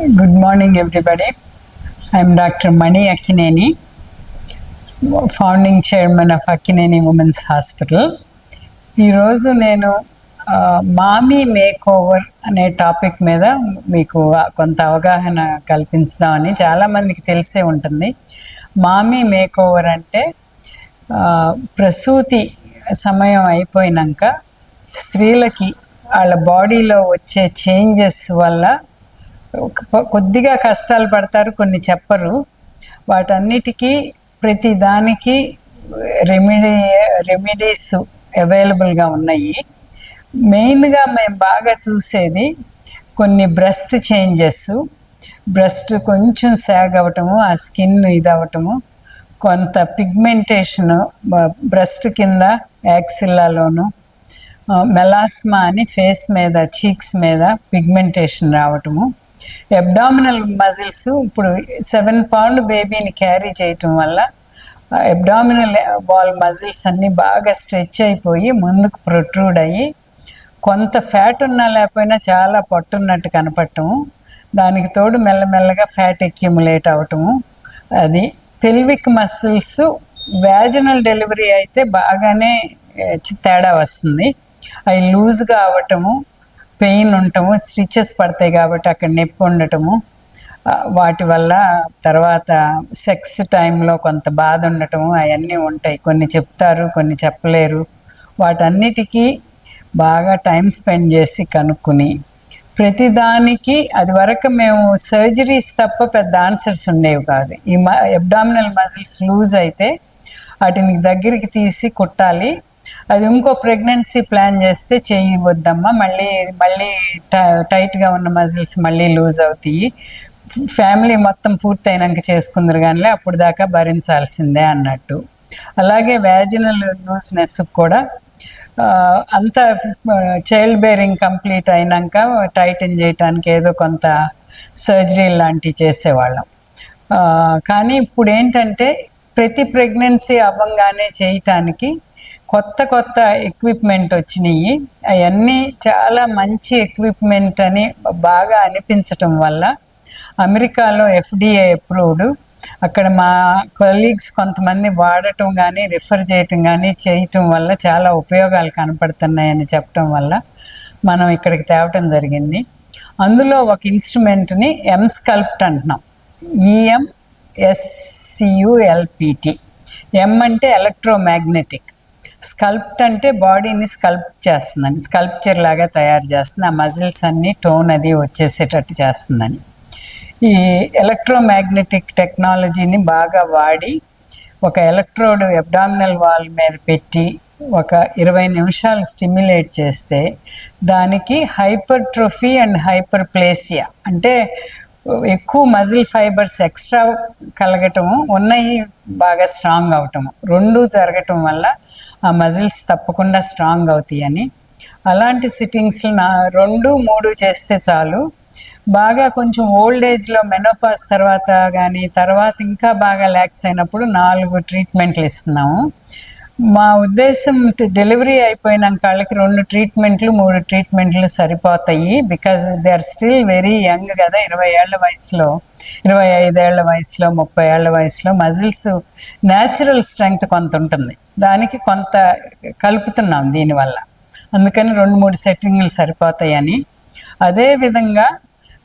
Good morning, everybody. I'm Dr. Mani Akkineni, founding chairman of Akkineni Women's Hospital. ఈరోజు నేను మామీ make over అనే topic మీద మీకు కొంత అవగాహన కల్పించుదామని. చాలామందికి తెలిసే ఉంటుంది. మామీ మేక్ ఓవర్ అంటే ప్రసూతి సమయం అయిపోయినాక స్త్రీలకి వాళ్ళ బాడీలో వచ్చే చేంజెస్ వల్ల కొద్దిగా కష్టాలు పడతారు, కొన్ని చెప్పరు. వాటన్నిటికీ ప్రతి దానికి రెమెడీస్ అవైలబుల్గా ఉన్నాయి. మెయిన్గా మేము బాగా చూసేది కొన్ని బ్రెస్ట్ చేంజెస్, బ్రెస్ట్ కొంచెం సాగ్ అవ్వటము, ఆ స్కిన్ ఇది అవ్వటము, కొంత పిగ్మెంటేషను బ్రెస్ట్ కింద యాక్సిల్లాలోను, మెలాస్మా అని ఫేస్ మీద చీక్స్ మీద పిగ్మెంటేషన్ రావటము, అబ్డామినల్ మజిల్స్. ఇప్పుడు 7 పౌండ్ బేబీని క్యారీ చేయటం వల్ల అబ్డామినల్ వాల్ మజిల్స్ అన్నీ బాగా స్ట్రెచ్ అయిపోయి ముందుకు ప్రొట్రూడ్ అయ్యి కొంత ఫ్యాట్ ఉన్నా లేకపోయినా చాలా పట్టున్నట్టు కనపడటము, దానికి తోడు మెల్లమెల్లగా ఫ్యాట్ అక్యుములేట్ అవ్వటము. అది పెల్విక్ మసిల్స్ వ్యాజినల్ డెలివరీ అయితే బాగానే తేడా వస్తుంది. అవి లూజ్గా అవ్వటము, పెయిన్ ఉండటము, స్టిచెస్ పడతాయి కాబట్టి అక్కడ నొప్పి ఉండటము, వాటి వల్ల తర్వాత సెక్స్ టైంలో కొంత బాధ ఉండటము, అవన్నీ ఉంటాయి. కొన్ని చెప్తారు, కొన్ని చెప్పలేరు. వాటన్నిటికీ బాగా టైం స్పెండ్ చేసి కనుక్కుని ప్రతిదానికి, అది వరకు మేము సర్జరీస్ తప్ప పెద్ద ఆన్సర్స్ ఉండేవి కాదు. ఈ అబ్డామినల్ మజిల్స్ లూజ్ అయితే వాటిని దగ్గరికి తీసి కుట్టాలి. అది ఇంకో ప్రెగ్నెన్సీ ప్లాన్ చేస్తే చేయవద్దమ్మా, మళ్ళీ టైట్గా ఉన్న మజిల్స్ మళ్ళీ లూజ్ అవుతాయి, ఫ్యామిలీ మొత్తం పూర్తయినాక చేసుకుందరు కానీ అప్పుడు దాకా భరించాల్సిందే అన్నట్టు. అలాగే వ్యాజినల్ లూజ్నెస్ కూడా అంతా చైల్డ్ బేరింగ్ కంప్లీట్ అయినాక టైటన్ చేయటానికి ఏదో కొంత సర్జరీ లాంటివి చేసేవాళ్ళం. కానీ ఇప్పుడు ఏంటంటే ప్రతి ప్రెగ్నెన్సీ అవ్వంగానే చేయటానికి కొత్త ఎక్విప్మెంట్ వచ్చినాయి. అవన్నీ చాలా మంచి ఎక్విప్మెంట్ అని బాగా అనిపించటం వల్ల అమెరికాలో FDA అప్రూవ్డ్, అక్కడ మా కొలీగ్స్ కొంతమంది వాడటం కానీ రిఫర్ చేయటం కానీ చేయటం వల్ల చాలా ఉపయోగాలు కనపడుతున్నాయని చెప్పటం వల్ల మనం ఇక్కడికి తేవటం జరిగింది. అందులో ఒక ఇన్స్ట్రుమెంట్ని ఎంస్కల్ప్ట్ అంటున్నాం, EMSCULPT. ఎం అంటే ఎలక్ట్రోమాగ్నెటిక్, స్కల్ప్ట్ అంటే బాడీని స్కల్ప్ట్ చేస్తుందని, స్కల్ప్చర్ లాగా తయారు చేస్తుంది, ఆ మజిల్స్ అన్నీ టోన్ అది వచ్చేసేటట్టు చేస్తుందని. ఈ ఎలక్ట్రోమాగ్నెటిక్ టెక్నాలజీని బాగా వాడి ఒక ఎలక్ట్రోడ్ అబ్డామినల్ వాల్ మీద పెట్టి ఒక 20 నిమిషాలు స్టిమ్యులేట్ చేస్తే దానికి హైపర్ట్రోఫీ అండ్ హైపర్ప్లేసియా అంటే ఎక్కువ మజిల్ ఫైబర్స్ ఎక్స్ట్రా కలగటము, ఉన్నాయి బాగా స్ట్రాంగ్ అవటము, రెండూ జరగటం వల్ల ఆ మజిల్స్ తప్పకుండా స్ట్రాంగ్ అవుతాయని. అలాంటి సిట్టింగ్స్లు 2-3 చేస్తే చాలు. బాగా కొంచెం ఓల్డ్ ఏజ్లో మెనోపాజ్ తర్వాత కానీ తర్వాత ఇంకా బాగా ల్యాక్స్ అయినప్పుడు 4 ట్రీట్మెంట్లు ఇస్తున్నాము. మా ఉద్దేశం డెలివరీ అయిపోయినాక వాళ్ళకి 2 ట్రీట్మెంట్లు 3 ట్రీట్మెంట్లు సరిపోతాయి. Because they are still very young కదా, 20 ఏళ్ల వయసులో, 25 ఏళ్ల వయసులో, 30 ఏళ్ల వయసులో మజిల్స్ న్యాచురల్ స్ట్రెంగ్త్ కొంత ఉంటుంది, దానికి కొంత కలుపుతున్నాం దీనివల్ల. అందుకని 2-3 సెట్టింగ్లు సరిపోతాయని. అదేవిధంగా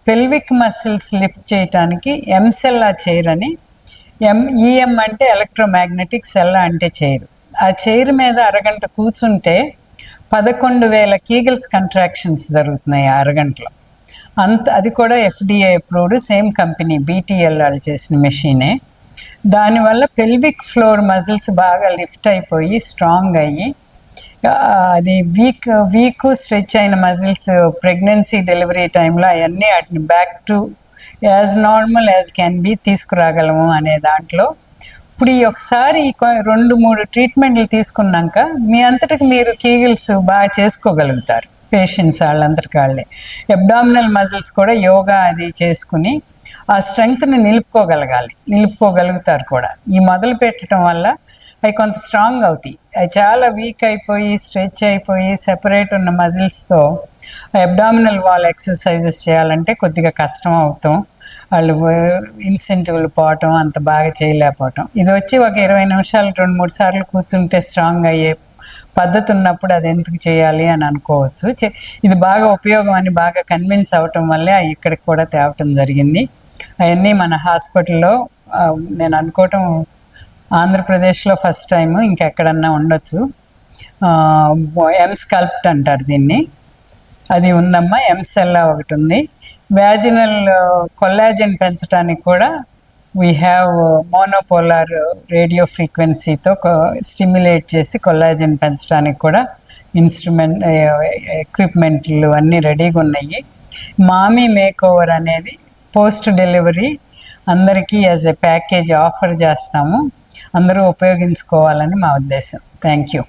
పెల్విక్ మసిల్స్ లిఫ్ట్ చేయటానికి ఎంసెల్లా చైర్ అని, EM అంటే ఎలక్ట్రోమాగ్నెటిక్, సెల్లా అంటే చైర్. ఆ చైర్ మీద అరగంట కూర్చుంటే 11,000 కీగల్స్ కంట్రాక్షన్స్ జరుగుతున్నాయి ఆ అరగంటలో. అది కూడా FDA approved, same company BTL వాళ్ళు చేసిన మెషీనే. దానివల్ల పెల్విక్ ఫ్లోర్ మజిల్స్ బాగా లిఫ్ట్ అయిపోయి స్ట్రాంగ్ అయ్యి, అది వీక్ స్ట్రెచ్ అయిన మజిల్స్ ప్రెగ్నెన్సీ డెలివరీ టైంలో అవన్నీ వాటిని back to as normal as can be తీసుకురాగలము అనే దాంట్లో. ఇప్పుడు ఒకసారి 2-3 ట్రీట్మెంట్లు తీసుకున్నాక మీ అంతటికి మీరు కీగిల్స్ బాగా చేసుకోగలుగుతారు పేషెంట్స్ వాళ్ళంతటికి వాళ్ళే. అబ్డామినల్ మజిల్స్ కూడా యోగా అది చేసుకుని ఆ స్ట్రెంగ్త్ని నిలుపుకోగలుగుతారు కూడా. ఈ మొదలు పెట్టడం వల్ల అవి కొంత స్ట్రాంగ్ అవుతాయి. అవి చాలా వీక్ అయిపోయి స్ట్రెచ్ అయిపోయి సెపరేట్ ఉన్న మజిల్స్తో అబ్డామినల్ వాల్ ఎక్సర్సైజెస్ చేయాలంటే కొద్దిగా కష్టం అవుతాం, వాళ్ళు ఇన్సెంటివ్లు పోవటం, అంత బాగా చేయలేకపోవటం. ఇది వచ్చి ఒక 20 నిమిషాలు 2-3 సార్లు కూర్చుంటే స్ట్రాంగ్ అయ్యే పద్ధతి ఉన్నప్పుడు అది ఎందుకు చేయాలి అని అనుకోవచ్చు. ఇది బాగా ఉపయోగం అని బాగా కన్విన్స్ అవ్వటం వల్లే ఇక్కడికి కూడా తేవటం జరిగింది. అవన్నీ మన హాస్పిటల్లో నేను అనుకోవటం ఆంధ్రప్రదేశ్లో ఫస్ట్ టైము, ఇంకెక్కడన్నా ఉండొచ్చు. ఎంస్కల్ప్ట్ అంటారు దీన్ని, అది ఉందమ్మా. ఎంసెల్లా ఒకటి ఉంది. వ్యాజినల్ కొల్లాజన్ పెంచడానికి కూడా వీ హ్యావ్ మోనోపోలార్ రేడియో ఫ్రీక్వెన్సీతో స్టిమ్యులేట్ చేసి కొల్లాజన్ పెంచడానికి కూడా ఎక్విప్మెంట్లు అన్నీ రెడీగా ఉన్నాయి. మామీ మేక్ ఓవర్ అనేది పోస్ట్ డెలివరీ అందరికీ యాజ్ ఎ ప్యాకేజ్ ఆఫర్ చేస్తాము. అందరూ ఉపయోగించుకోవాలని మా ఉద్దేశం. Thank you.